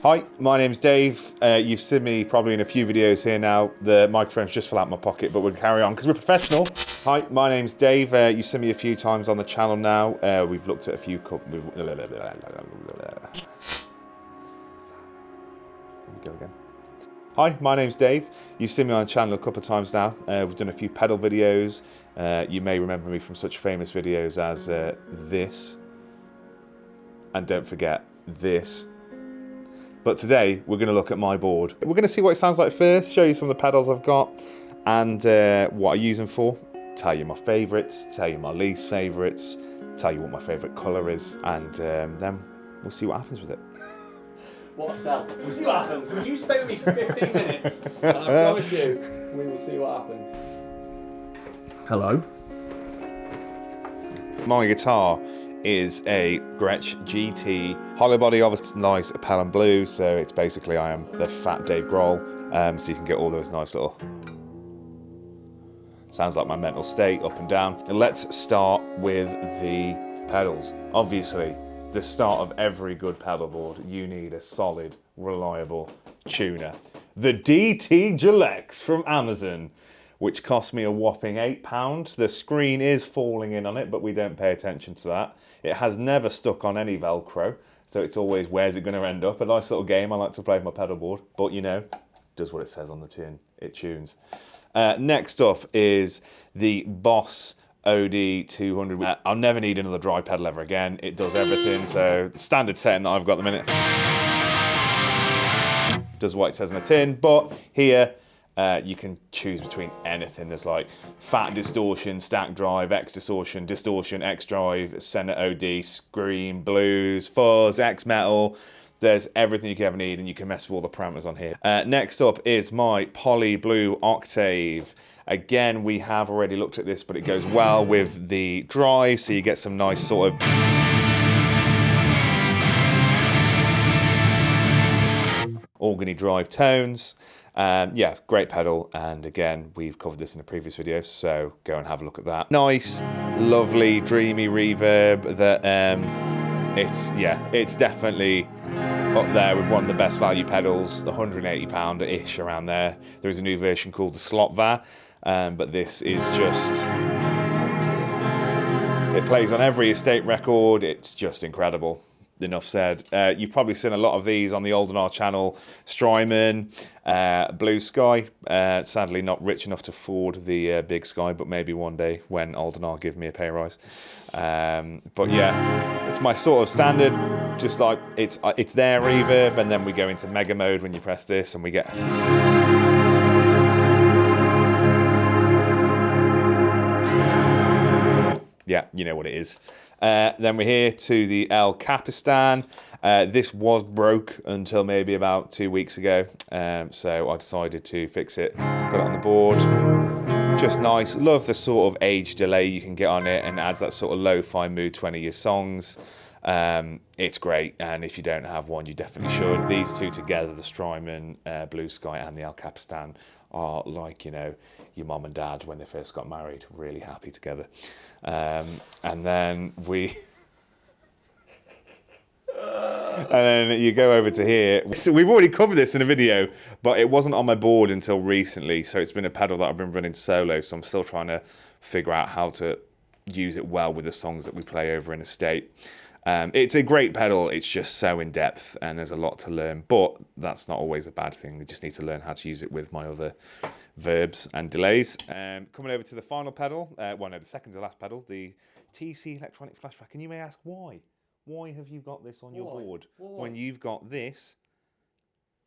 Hi, my name's Dave. You've seen me probably in a few videos here now. The microphone's just fell out my pocket, but we'll carry on because we're professional. Hi, my name's Dave. You've seen me a few times on the channel now. We've looked at a few... Here we go again. Hi, my name's Dave. You've seen me on the channel a couple of times now. We've done a few pedal videos. You may remember me from such famous videos as this. And don't forget, this. But today, we're going to look at my board. We're going to see what it sounds like first, show you some of the pedals I've got, and what I use them for, tell you my favourites, tell you my least favourites, tell you what my favourite colour is, and then we'll see what happens with it. What a sell. We'll see what happens. You stay with me for 15 minutes, and I promise you, we will see what happens. Hello. My guitar is a Gretsch GT hollow body, obviously nice Pelham blue, so it's basically I am the fat Dave Grohl, so you can get all those nice little, sounds like my mental state up and down. And let's start with the pedals. Obviously, the start of every good pedal board, you need a solid, reliable tuner. The DT Gillex from Amazon, which cost me a whopping £8. The screen is falling in on it, but we don't pay attention to that. It has never stuck on any Velcro, so it's always, where's it going to end up? A nice little game I like to play with my pedal board, but you know, does what it says on the tin, it tunes. Next up is the Boss OD 200. I'll never need another dry pedal ever again. It does everything, so standard setting that I've got at the minute. Does what it says on the tin, but here, you can choose between anything. There's like fat distortion, stack drive, X distortion, X drive, center OD, scream, blues, fuzz, X metal. There's everything you can ever need, and you can mess with all the parameters on here. Next up is my Poly Blue Octave. Again, we have already looked at this, but it goes well with the dry, so you get some nice sort of organy drive tones. Yeah, great pedal, and again, we've covered this in a previous video, so go and have a look at that. Nice, lovely, dreamy reverb that it's definitely up there with one of the best value pedals, £180-ish around there. There is a new version called the Slotva, but this is just, it plays on every estate record. It's just incredible. Enough said. You've probably seen a lot of these on the Oldernar channel. Strymon, Blue Sky. Sadly not rich enough to afford the big Sky, but maybe one day when Oldernar give me a pay rise. But yeah, it's my sort of standard, just like it's their reverb, and then we go into mega mode when you press this, and we get... Yeah, you know what it is. Then we're here to the El Capistan. This was broke until maybe about 2 weeks ago, so I decided to fix it. Got it on the board. Just nice. Love the sort of age delay you can get on it, and adds that sort of lo-fi mood to any of your songs. It's great, and if you don't have one, you definitely should. These two together, the Strymon, Blue Sky, and the El Capistan, are like, you know, your mom and dad when they first got married, really happy together. And then we... and then you go over to here. So we've already covered this in a video, but it wasn't on my board until recently, so it's been a pedal that I've been running solo, so I'm still trying to figure out how to use it well with the songs that we play over in estate. It's a great pedal, it's just so in depth and there's a lot to learn, but that's not always a bad thing. We just need to learn how to use it with my other verbs and delays. Coming over to the final pedal, the second to last pedal, the TC Electronic Flashback. And you may ask why? Why have you got this on your board when you've got this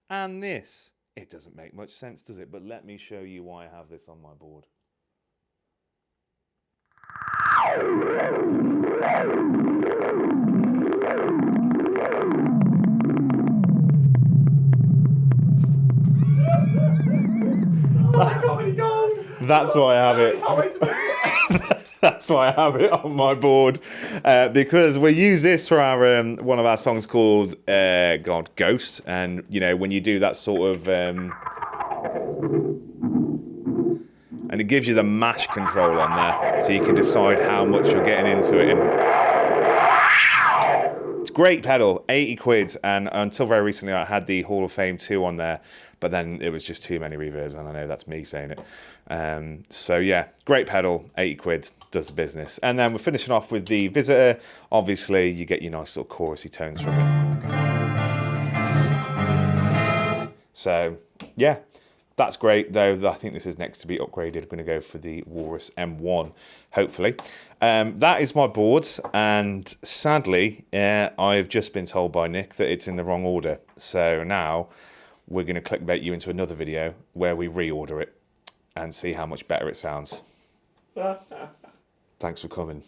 and this? It doesn't make much sense, does it? But let me show you why I have this on my board. That's why I have it. That's why I have it on my board, because we use this for our one of our songs called Ghost, and you know when you do that sort of and it gives you the mash control on there, so you can decide how much you're getting into it. And great pedal, 80 quid. And until very recently, I had the Hall of Fame 2 on there, but then it was just too many reverbs, and I know that's me saying it. So yeah, great pedal, 80 quid, does the business. And then we're finishing off with the Visitor. Obviously, you get your nice little chorusy tones from it. So yeah, that's great, though. I think this is next to be upgraded. I'm going to go for the Walrus M1, hopefully. That is my board, and sadly, I've just been told by Nick that it's in the wrong order. So now we're going to clickbait you into another video where we reorder it and see how much better it sounds. Thanks for coming.